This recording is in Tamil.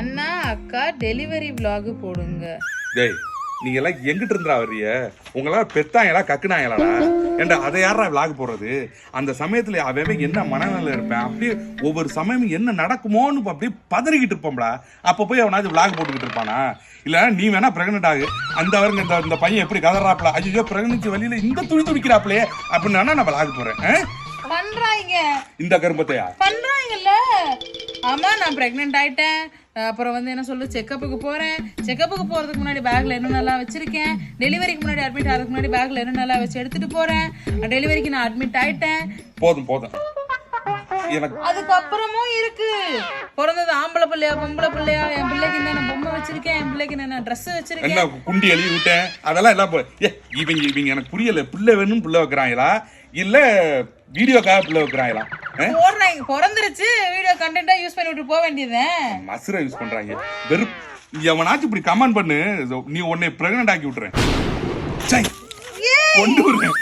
அண்ணா அக்கா டெலிவரி vlog போடுங்க. டேய் நீங்க எல்லாம் எங்கிட்டு இருந்தா வர்றிய? உங்களாம் பெத்தாங்களா கக்குனாங்களாடா? ஏண்டா அதை யாரா விளாக் போடுறது? அந்த சமயத்துல அவன் என்ன மனநிலை இருப்பேன், அப்படியே ஒவ்வொரு சமயம் என்ன நடக்குமோன்னு அப்படியே பதறிக்கிட்டு இருப்போம்டா. அப்ப போய் அவனாச்சும் விளாக் போட்டுக்கிட்டு இருப்பானா? இல்ல நீ வேணா பிரெக்னென்ட் ஆகு, அந்த அவருங்க இந்த பையன் எப்படி கதறாப்ல, ஐயோ பிரெக்னன்சி வழியில இந்த துணி துடிக்கிறாப்லையே அப்படின்னு நான் விளாக் போறேன். பண்றாங்க இந்த கரும்பத்தையா பண்றாங்கல்ல. ஆமா நான் பிரெக்னென்ட் ஆயிட்டேன், அப்புறம் என்ன சொல்லு செக்கப்புக்கு போறேன், செக்கப்புக்கு போறதுக்கு முன்னாடி பேக்ல என்னென்னலாம் வச்சிருக்கேன், டெலிவரிக்கு முன்னாடி அட்மிட் ஆகிறதுக்கு முன்னாடி பேக்ல என்னென்னலாம் வச்சு எடுத்துட்டு போறேன், டெலிவரிக்கு நான் அட்மிட் ஆயிட்டேன். போதும் போதும். எனக்கு அதுக்கப்புறமும் இருக்கு, பிறந்தது ஆம்பளை பிள்ளையா பொம்பளை பிள்ளையா, என் பிள்ளைக்கு என்ன பொம்மை வச்சிருக்கேன், என் பிள்ளைக்கு என்ன ட்ரெஸ் வச்சிருக்கேன், என்ன குண்டி எழுதி விட்டேன், அதெல்லாம் எல்லாம் இவங்க எனக்கு புரியல. பிள்ளை வேணும் பிள்ளை வைக்கிறாங்களா இல்ல வீடியோக்காக பிள்ளை வைக்கிறாங்களா? போடுறாங்க, பிறந்துருச்சு வீடியோ கண்டென்ட்டா யூஸ் பண்ணி விட்டு போக வேண்டியதுதான். மசுரை யூஸ் பண்றாங்க. வெறும் எவனாச்சும் இப்படி கமெண்ட் பண்ணு, நீ உன்னை பிரெக்னென்ட் ஆக்கி விட்டுறேன், கொண்டு விடுறேன்.